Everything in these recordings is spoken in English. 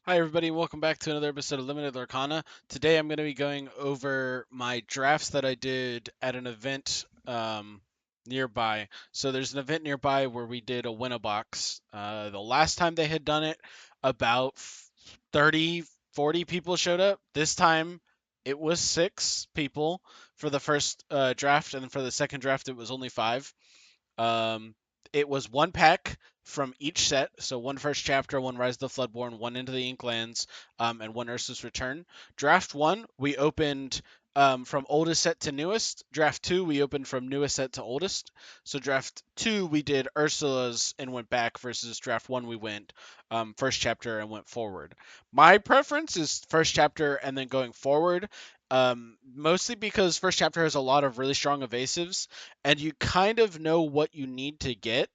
Hi, everybody, and welcome back to another episode of Limited Lorcana. Today I'm going to be going over my drafts that I did at an event nearby. So there's an event nearby where we did a win-a-box. The last time they had done it, about 30, 40 people showed up. This time it was 6 people for the first draft, and then for the second draft it was only 5. Um, it was one pack from each set, so one first chapter, one Rise of the Floodborn, one Into the Inklands, and one Ursa's Return. Draft one, we opened from oldest set to newest. Draft two, we opened from newest set to oldest. So draft two, we did Ursula's and went back versus draft one, we went first chapter and went forward. My preference is first chapter and then going forward. Mostly because first chapter has a lot of really strong evasives, and you kind of know what you need to get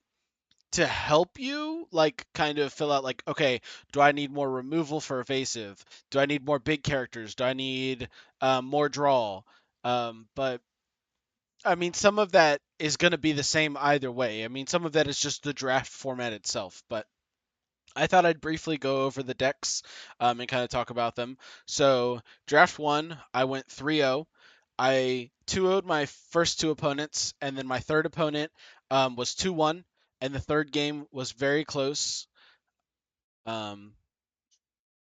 to help you like kind of fill out like, okay, do I need more removal for evasive, do I need more big characters, do I need more draw, but I mean some of that is going to be the same either way. I mean some of that is just the draft format itself, but I thought I'd briefly go over the decks and kind of talk about them. So, draft one, I went 3-0. I 2-0'd my first two opponents, and then my third opponent was 2-1, and the third game was very close. Um,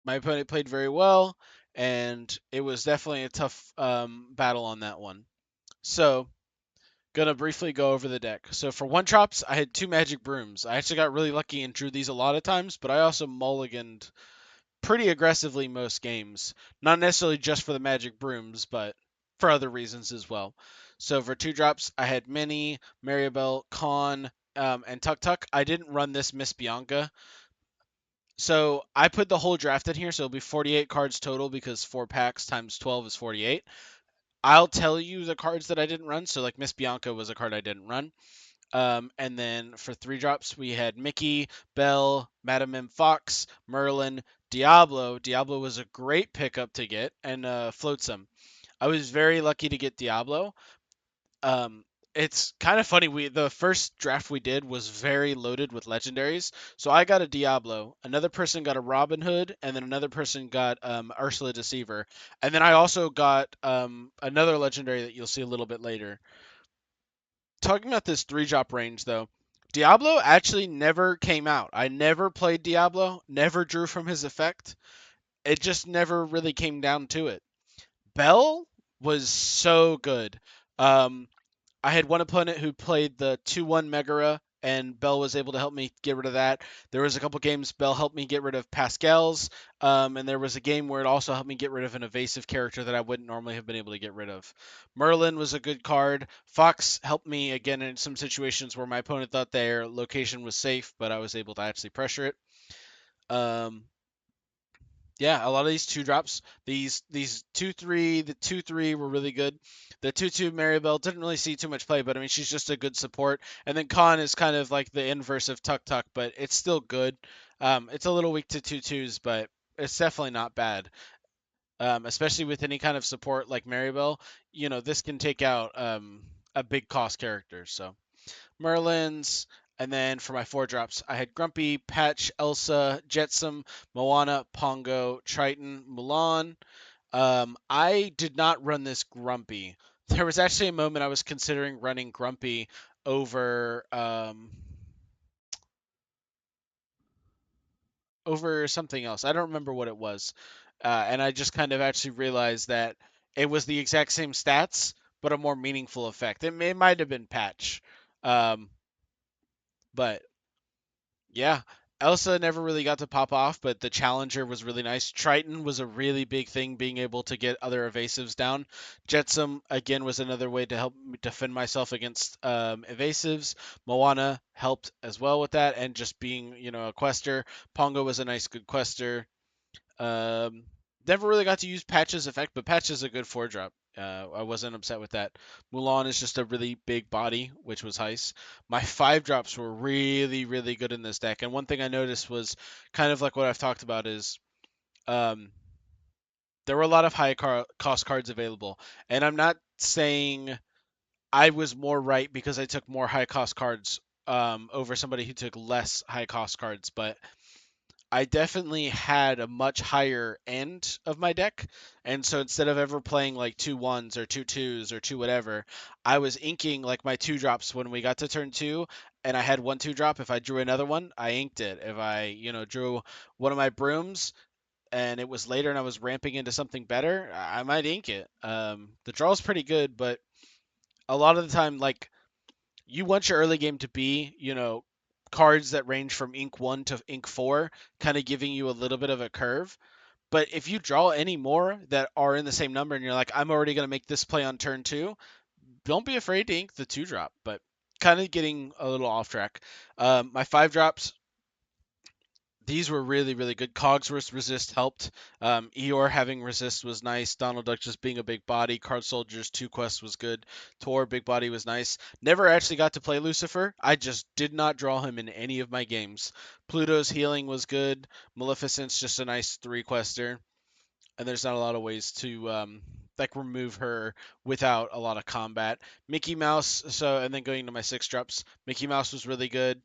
my opponent played very well, and it was definitely a tough battle on that one. So, gonna briefly go over the deck. So for one drops, I had two magic brooms. I actually got really lucky and drew these a lot of times, but I also mulliganed pretty aggressively most games. Not necessarily just for the magic brooms, but for other reasons as well. So for two drops, I had Minnie, Maribel, Khan, and Tuk Tuk. I didn't run this Miss Bianca. So I put the whole draft in here, so it'll be 48 cards total because 4 packs times 12 is 48. I'll tell you the cards that I didn't run. So like Miss Bianca was a card I didn't run. And then for three drops, we had Mickey, Belle, Madame M. Fox, Merlin, Diablo. Diablo was a great pickup to get, and Flotsam. I was very lucky to get Diablo. Um, it's kind of funny. The first draft we did was very loaded with legendaries. So I got a Diablo, another person got a Robin Hood, and then another person got Ursula Deceiver, and then I also got another legendary that you'll see a little bit later. Talking about this 3 drop range though, Diablo actually never came out. I never played Diablo, never drew from his effect. It just never really came down to it. Bell was so good. Um, I had one opponent who played the 2-1 Megara, and Bell was able to help me get rid of that. There was a couple games Bell helped me get rid of Pascal's, and there was a game where it also helped me get rid of an evasive character that I wouldn't normally have been able to get rid of. Merlin was a good card. Fox helped me again in some situations where my opponent thought their location was safe, but I was able to actually pressure it. Um, yeah, a lot of these 2 drops, these 2-3, the 2-3 were really good. The 2-2 Maribel didn't really see too much play, but I mean she's just a good support. And then Khan is kind of like the inverse of Tuk Tuk, but it's still good. It's a little weak to 2-2s, but it's definitely not bad. Especially with any kind of support like Maribel, this can take out a big cost character. So Merlins. And then for my 4 drops, I had Grumpy, Patch, Elsa, Jetsam, Moana, Pongo, Triton, Mulan. I did not run this Grumpy. There was actually a moment I was considering running Grumpy over over something else. I don't remember what it was, and I just kind of actually realized that it was the exact same stats, but a more meaningful effect. It might have been Patch, um, but yeah, Elsa never really got to pop off, but the Challenger was really nice. Triton was a really big thing, being able to get other evasives down. Jetsam, again, was another way to help me defend myself against evasives. Moana helped as well with that, and just being, a quester. Pongo was a nice, good quester. Um, Never really got to use Patch's effect, but Patch is a good 4 drop. I wasn't upset with that. Mulan is just a really big body, which was nice. My 5 drops were really, really good in this deck, and one thing I noticed was kind of like what I've talked about is um, there were a lot of cost cards available, and I'm not saying I was more right because I took more high cost cards over somebody who took less high cost cards, but I definitely had a much higher end of my deck. And so instead of ever playing like two ones or two twos or two whatever, I was inking like my two drops when we got to turn two and I had one two drop. If I drew another one, I inked it. If I, drew one of my brooms and it was later and I was ramping into something better, I might ink it. The draw's pretty good, but a lot of the time, like, you want your early game to be, cards that range from ink 1 to ink 4, kind of giving you a little bit of a curve. But if you draw any more that are in the same number and you're like, I'm already going to make this play on turn 2, don't be afraid to ink the 2 drop. But kind of getting a little off track. My 5 drops, these were really, really good. Cogsworth's resist helped. Eeyore having resist was nice. Donald Duck just being a big body. Card Soldiers 2 quest was good. Tor, big body was nice. Never actually got to play Lucifer. I just did not draw him in any of my games. Pluto's healing was good. Maleficent's just a nice 3 quester, and there's not a lot of ways to like remove her without a lot of combat. Mickey Mouse, so and then going to my 6 drops, Mickey Mouse was really good.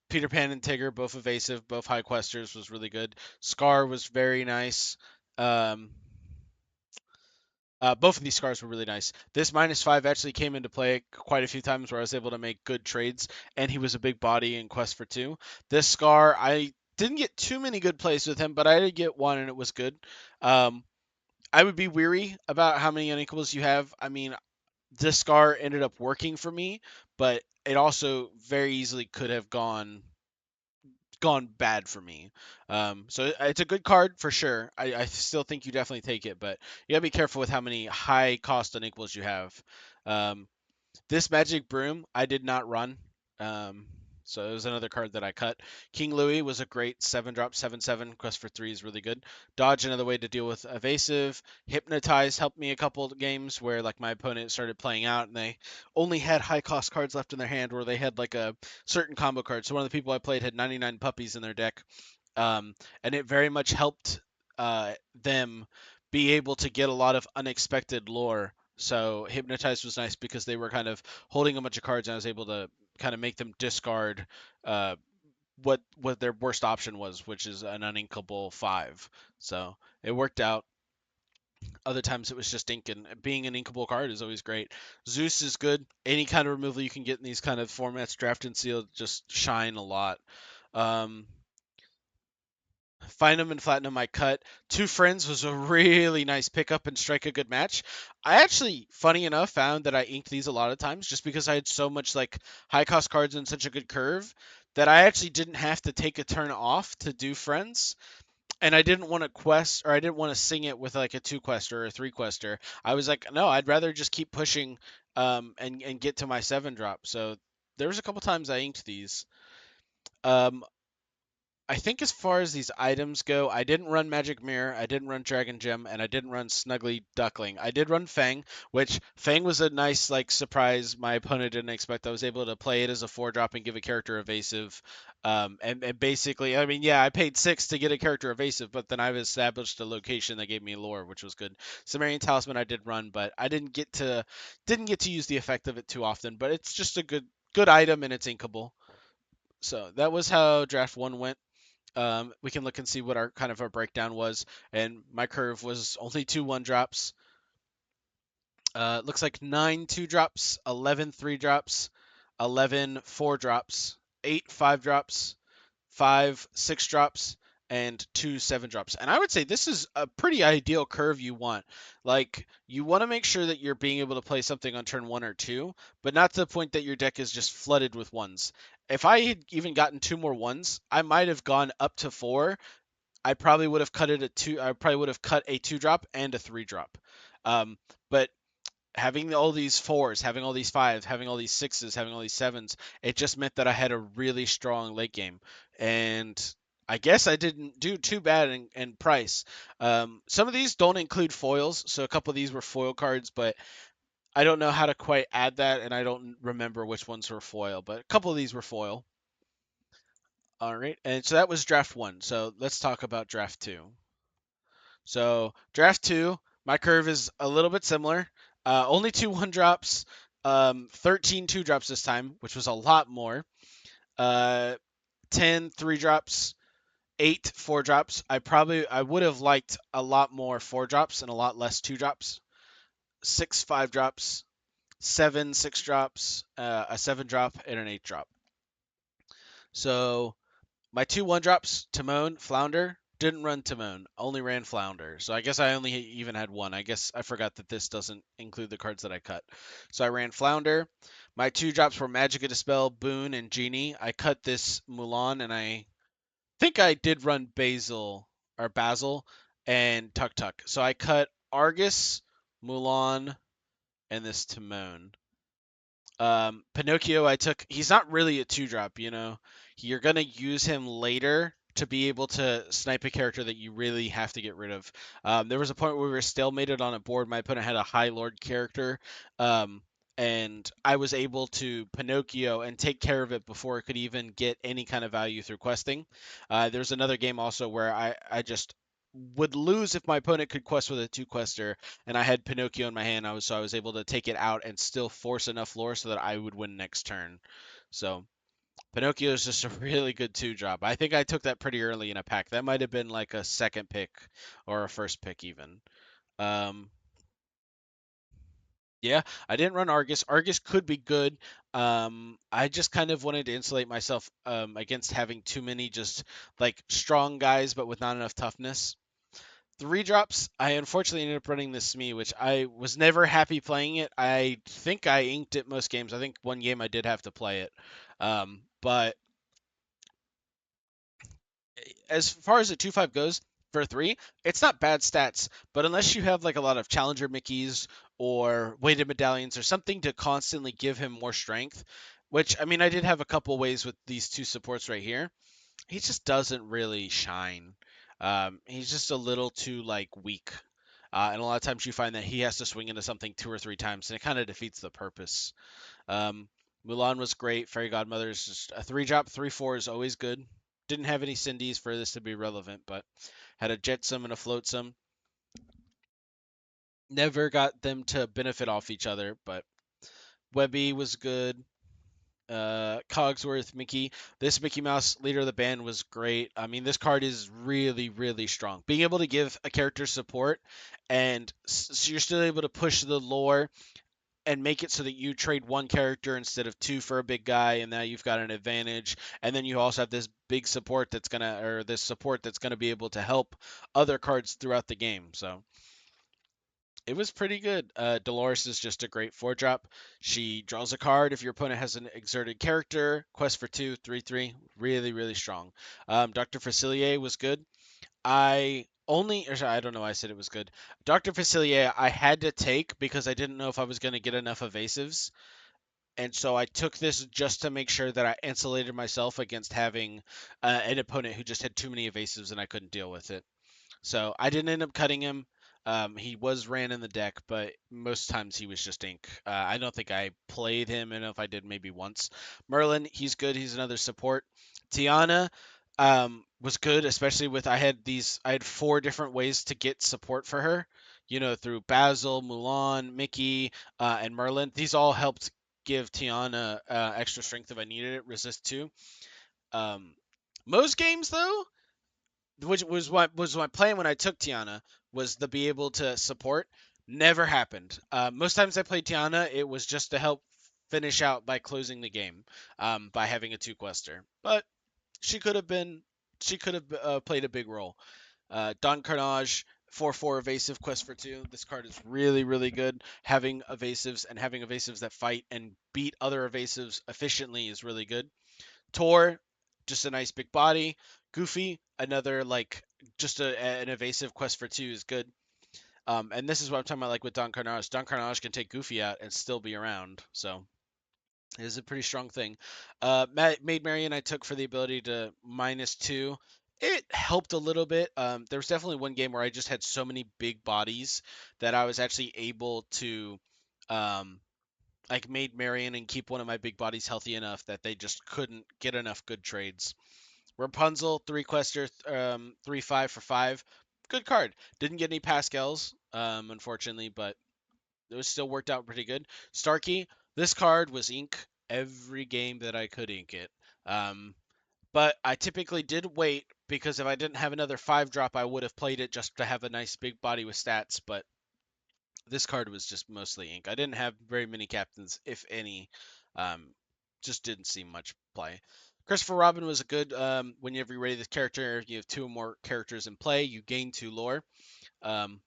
Peter Pan and Tigger, both evasive, both high questers, was really good. Scar was very nice. Um, both of these scars were really nice. This -5 actually came into play quite a few times where I was able to make good trades, and he was a big body in Quest for 2. This scar, I didn't get too many good plays with him, but I did get one, and it was good. Um, I would be weary about how many unequals you have. I mean, this scar ended up working for me, but it also very easily could have gone bad for me. So it's a good card for sure. I still think you definitely take it, but you gotta be careful with how many high cost unequals you have. Um, this Magic Broom I did not run. Um, so it was another card that I cut. King Louis was a great 7 drop, 7/7. Quest for 3 is really good. Dodge, another way to deal with evasive. Hypnotize helped me a couple of games where like my opponent started playing out and they only had high cost cards left in their hand, where they had like a certain combo card. So one of the people I played had 99 puppies in their deck, and it very much helped them be able to get a lot of unexpected lore. So Hypnotize was nice because they were kind of holding a bunch of cards, and I was able to kind of make them discard uh, what their worst option was, which is an uninkable 5. So it worked out. Other times it was just ink, and being an inkable card is always great. Zeus is good. Any kind of removal you can get in these kind of formats, draft and sealed, just shine a lot. Um, Finum and Platinum I cut. Two Friends was a really nice pickup and strike a good match. I actually, funny enough, found that I inked these a lot of times just because I had so much like high cost cards and such a good curve that I actually didn't have to take a turn off to do Friends. And I didn't want to quest, or I didn't want to sing it with like a 2 quester or a 3 quester. I was like, no, I'd rather just keep pushing and get to my 7 drop. So there was a couple times I inked these. Um, I think as far as these items go, I didn't run Magic Mirror, I didn't run Dragon Gem, and I didn't run Snuggly Duckling. I did run Fang, which Fang was a nice like surprise my opponent didn't expect. I was able to play it as a 4 drop and give a character evasive. And basically, I mean, yeah, I paid 6 to get a character evasive, but then I've established a location that gave me lore, which was good. Sumerian Talisman I did run, but I didn't get to use the effect of it too often. But it's just a good item and it's inkable. So that was how draft 1 went. We can look and see what our breakdown was, and my curve was only 2 1 drops. Looks like 9 2 drops, 11 3 drops, 11 4 drops, 8 5 drops, 5 6 drops, and 2 7 drops. And I would say this is a pretty ideal curve you want. Like, you want to make sure that you're being able to play something on turn 1 or 2, but not to the point that your deck is just flooded with ones. If I had even gotten 2 more ones, I might have gone up to 4. I probably would have cut it a 2. I probably would have cut a 2 drop and a 3 drop. But having all these 4s, having all these 5s, having all these 6s, having all these 7s, it just meant that I had a really strong late game. And I guess I didn't do too bad in price. Some of these don't include foils, so a couple of these were foil cards, but I don't know how to quite add that, and I don't remember which ones were foil, but a couple of these were foil. All right, and so that was draft 1. So let's talk about draft 2. So draft 2, my curve is a little bit similar. Only 2 1 drops, 13 2 drops this time, which was a lot more. Uh, 10 3 drops, 8 4 drops. I would have liked a lot more 4 drops and a lot less 2 drops. 6 5 drops, 7 6 drops, a 7 drop, and an 8 drop. So my 2 1 drops, Timon, Flounder, didn't run Timon, only ran Flounder. So I guess I only even had one. I guess I forgot that this doesn't include the cards that I cut. So I ran Flounder. My 2 drops were Magica Dispel, Boon, and Genie. I cut this Mulan, and I think I did run Basil and Tuk Tuk. So I cut Argus, Mulan, and this Timon. Pinocchio, I took. He's not really a 2 drop, you know. You're gonna use him later to be able to snipe a character that you really have to get rid of. There was a point where we were stalemated on a board. My opponent had a High Lord character, um, and I was able to Pinocchio and take care of it before it could even get any kind of value through questing. There's another game also where I just would lose if my opponent could quest with a 2 quester, and I had Pinocchio in my hand. I was able to take it out and still force enough lore so that I would win next turn. So Pinocchio is just a really good 2 drop. I think I took that pretty early in a pack. That might have been like a second pick or a first pick even. Um, yeah, I didn't run Argus. Argus could be good. I just kind of wanted to insulate myself against having too many just like strong guys but with not enough toughness. 3 drops. I unfortunately ended up running this Smee, which I was never happy playing it. I think I inked it most games. I think one game I did have to play it. But as far as the 2-5 goes, for 3, it's not bad stats. But unless you have like a lot of Challenger Mickeys or weighted medallions or something to constantly give him more strength, which I mean, I did have a couple ways with these 2 supports right here. He just doesn't really shine. He's just a little too like weak. And a lot of times you find that he has to swing into something 2 or 3 times, and it kind of defeats the purpose. Um, Mulan was great. Fairy Godmother is just a 3 drop. 3/4 is always good. Didn't have any Cindy's for this to be relevant, but had a Jetsam and a Floatsam. Never got them to benefit off each other, but Webby was good. Cogsworth, Mickey. This Mickey Mouse leader of the band was great. I mean, this card is really, really strong. Being able to give a character support, and so you're still able to push the lore and make it so that you trade one character instead of 2 for a big guy, and now you've got an advantage. And then you also have this big support this support that's gonna be able to help other cards throughout the game. So it was pretty good. Dolores is just a great 4 drop. She draws a card if your opponent has an exerted character. Quest for 2, 3/3. Really, really strong. Dr. Facilier was good. I don't know why I said it was good. Dr. Facilier, I had to take because I didn't know if I was going to get enough evasives. And so I took this just to make sure that I insulated myself against having an opponent who just had too many evasives and I couldn't deal with it. So I didn't end up cutting him. He was ran in the deck, but most times he was just ink. I don't think I played him, and if I did, maybe once. Merlin, he's good. He's another support. Tiana was good, especially with I had 4 different ways to get support for her. You know, through Basil, Mulan, Mickey, and Merlin. These all helped give Tiana extra strength if I needed it. Resist 2. Um, most games though, which was my plan when I took Tiana, was to be able to support. Never happened. Most times I played Tiana, it was just to help finish out by closing the game by having a 2 quester. But she could have been, she could have played a big role. Don Carnage, 4/4 evasive quest for 2. This card is really, really good. Having evasives and having evasives that fight and beat other evasives efficiently is really good. Tor, just a nice big body. Goofy, another like just an evasive quest for 2 is good. And this is what I'm talking about, like with Don Carnage. Don Carnage can take Goofy out and still be around, so it is a pretty strong thing. Maid Marian I took for the ability to -2. It helped a little bit. There was definitely one game where I just had so many big bodies that I was actually able to um, like made Marion and keep one of my big bodies healthy enough that they just couldn't get enough good trades. Rapunzel, 3 quester, 3/5 for 5. Good card. Didn't get any Pascals, unfortunately, but it was still worked out pretty good. Starkey, this card was ink every game that I could ink it. But I typically did wait because if I didn't have another 5 drop, I would have played it just to have a nice big body with stats. But this card was just mostly ink. I didn't have very many captains, if any. Um, just didn't see much play. Christopher Robin was a good. Whenever you ready this character, you have 2 or more characters in play, you gain 2 lore. Um,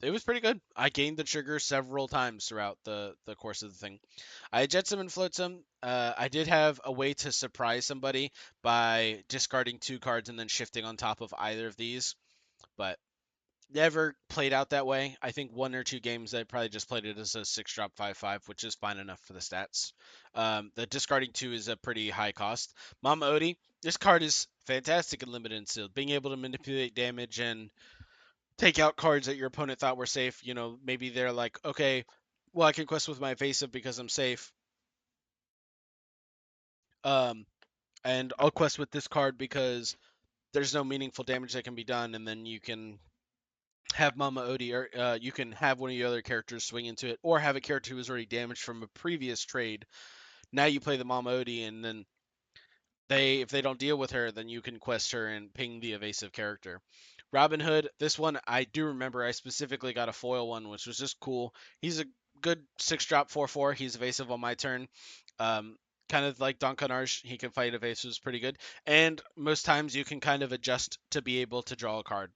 it was pretty good. I gained the trigger several times throughout the course of the thing. I jets him and floats him. I did have a way to surprise somebody by discarding 2 cards and then shifting on top of either of these, but never played out that way. I think 1 or 2 games I probably just played it as a 6 drop 5/5, which is fine enough for the stats. The discarding 2 is a pretty high cost. Mama Odie, this card is fantastic in limited and sealed. Being able to manipulate damage and take out cards that your opponent thought were safe. Maybe they're like, okay, well, I can quest with my evasive because I'm safe. Um, and I'll quest with this card because there's no meaningful damage that can be done, and then you can have Mama Odie, or you can have one of your other characters swing into it, or have a character who was already damaged from a previous trade. Now you play the Mama Odie, and then if they don't deal with her, then you can quest her and ping the evasive character. Robin Hood, this one I do remember. I specifically got a foil one, which was just cool. He's a good 6 drop 4/4. He's evasive on my turn. Um, Kind of like Don Carnage, he can fight evasives pretty good. And most times you can kind of adjust to be able to draw a card.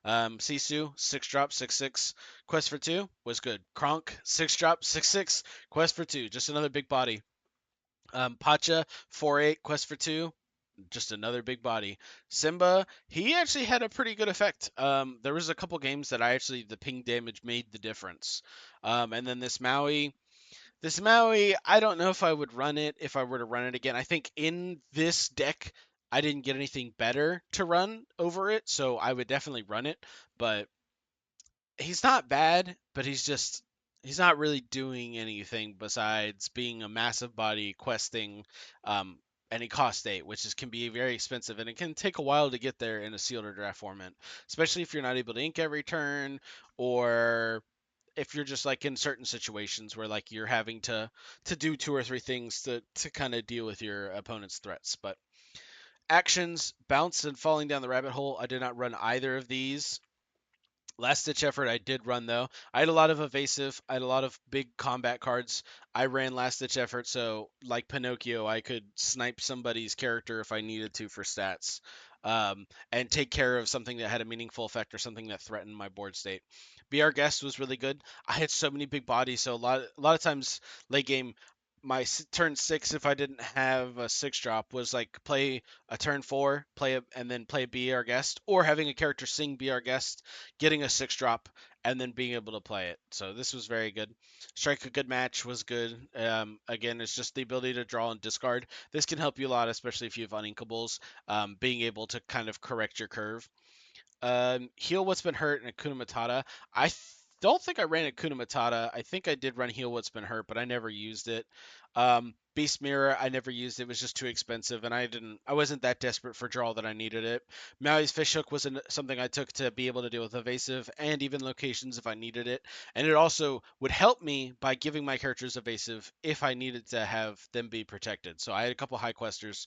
Sisu, 6 drop 6/6. Quest for 2 was good. Kronk, 6 drop 6/6. Quest for 2, just another big body. Pacha, 4/8. Quest for 2, just another big body. Simba, he actually had a pretty good effect. There was a couple games that the ping damage made the difference. And then this Maui, I don't know if I would run it if I were to run it again. I think in this deck, I didn't get anything better to run over it, so I would definitely run it. But he's not bad, but he's not really doing anything besides being a massive body questing, um, and he costs 8, which can be very expensive, and it can take a while to get there in a sealed or draft format, especially if you're not able to ink every turn, or if you're just like in certain situations where like you're having to do 2 or 3 things to kind of deal with your opponent's threats. But actions, bounce, and falling down the rabbit hole, I did not run either of these. Last ditch effort I did run though. I had a lot of evasive. I had a lot of big combat cards. I ran last ditch effort, so like Pinocchio, I could snipe somebody's character if I needed to for stats, and take care of something that had a meaningful effect or something that threatened my board state. Be Our Guest was really good. I had so many big bodies, so a lot of times late game, my turn 6, if I didn't have a 6 drop, was like play a turn 4, and then play Be Our Guest, or having a character sing Be Our Guest, getting a 6 drop, and then being able to play it. So this was very good. Strike a Good Match was good. Again, it's just the ability to draw and discard. This can help you a lot, especially if you have uninkables. Being able to kind of correct your curve. Heal What's Been Hurt and Akuna Matata. Don't think I ran Akuna Matata. I think I did run Heal What's Been Hurt, but I never used it. Beast Mirror, I never used it. It was just too expensive, and I wasn't that desperate for draw that I needed it. Maui's Fishhook was something I took to be able to deal with evasive and even locations if I needed it, and it also would help me by giving my characters evasive if I needed to have them be protected. So I had a couple high questers,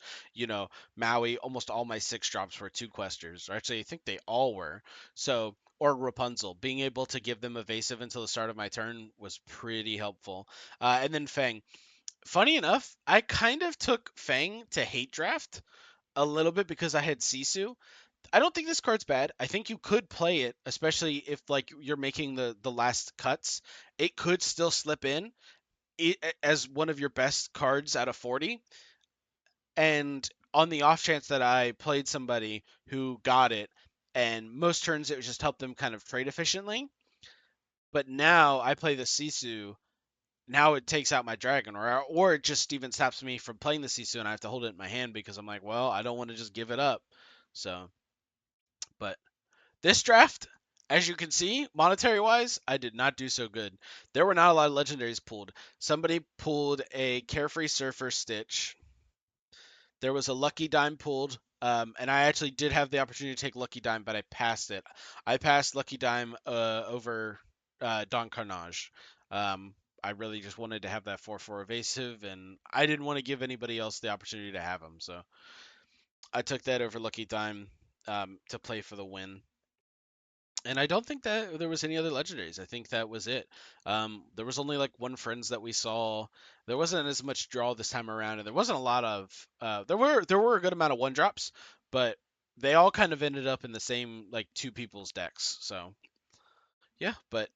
Maui, almost all my 6 drops were 2 questers. Or actually, I think they all were. So, or Rapunzel, being able to give them evasive until the start of my turn was pretty helpful. And then Fang. Funny enough, I kind of took Fang to hate draft a little bit because I had Sisu. I don't think this card's bad. I think you could play it, especially if like you're making the last cuts. It could still slip in as one of your best cards out of 40. And on the off chance that I played somebody who got it, and most turns it would just help them kind of trade efficiently. But now I play the Sisu. Now it takes out my dragon, or it just even stops me from playing the Sisu, and I have to hold it in my hand because I'm like, well, I don't want to just give it up. So, but this draft, as you can see, monetary wise, I did not do so good. There were not a lot of legendaries pulled. Somebody pulled a Carefree Surfer Stitch. There was a Lucky Dime pulled, and I actually did have the opportunity to take Lucky Dime, but I passed it. I passed Lucky Dime over Don Carnage. I really just wanted to have that 4/4 evasive, and I didn't want to give anybody else the opportunity to have him, so I took that over Lucky Dime. to play for the win. And I don't think that there was any other legendaries. I think that was it. There was only like one friends that we saw. There wasn't as much draw this time around, and there wasn't a lot of. There were a good amount of one drops, but they all kind of ended up in the same like two people's decks. So yeah, but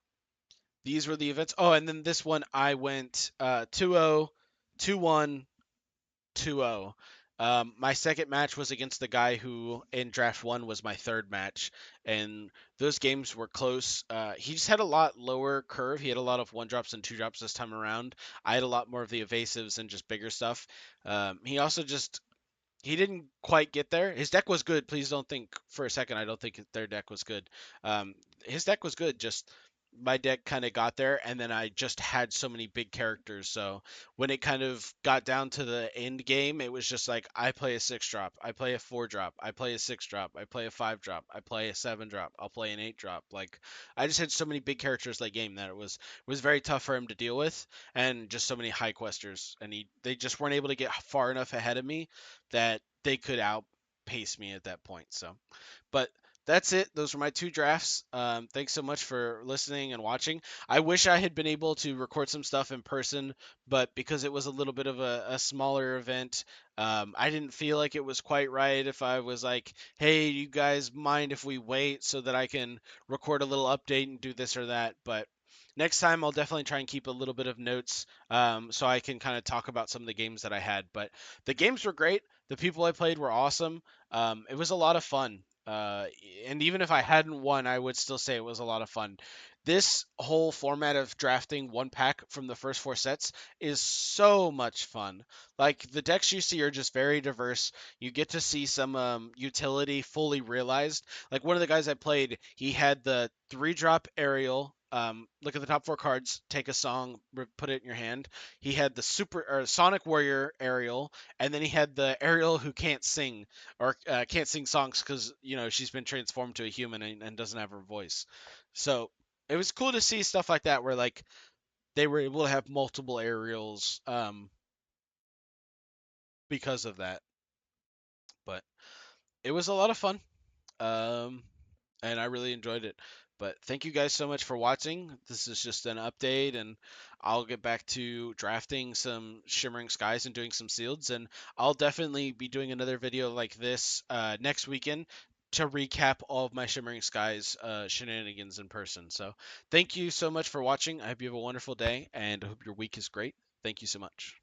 these were the events. Oh, and then this one I went 2-0, 2-1, 2-0. My second match was against the guy who in draft one was my third match, and those games were close. He just had a lot lower curve. He had a lot of one drops and two drops this time around. I had a lot more of the evasives and just bigger stuff. He also just he didn't quite get there. His deck was good. Please don't think for a second I don't think their deck was good. Um, his deck was good. Just my deck kind of got there, and then I just had so many big characters. So when it kind of got down to the end game, it was just like I play a six drop, I play a four drop, I play a six drop, I play a five drop, I play a seven drop, I'll play an eight drop. Like I just had so many big characters that game that it was very tough for him to deal with, and just so many high questers, and they just weren't able to get far enough ahead of me that they could outpace me at that point. So, but that's it. Those were my two drafts. Thanks so much for listening and watching. I wish I had been able to record some stuff in person, but because it was a little bit of a smaller event, I didn't feel like it was quite right if I was like, hey, you guys mind if we wait so that I can record a little update and do this or that? But next time I'll definitely try and keep a little bit of notes so I can kind of talk about some of the games that I had. But the games were great. The people I played were awesome. It was a lot of fun. And even if I hadn't won, I would still say it was a lot of fun. This whole format of drafting one pack from the first four sets is so much fun. Like the decks you see are just very diverse. You get to see some utility fully realized. Like one of the guys I played, he had the three drop aerial. Look at the top four cards, take a song, put it in your hand. He had the super or Sonic Warrior aerial, and then he had the Ariel who can't sing or can't sing songs because she's been transformed to a human and doesn't have her voice. So it was cool to see stuff like that where like they were able to have multiple aerials because of that. But it was a lot of fun. Um, and I really enjoyed it. But thank you guys so much for watching. This is just an update, and I'll get back to drafting some Shimmering Skies and doing some sealeds, and I'll definitely be doing another video like this next weekend to recap all of my Shimmering Skies shenanigans in person. So thank you so much for watching. I hope you have a wonderful day, and I hope your week is great. Thank you so much.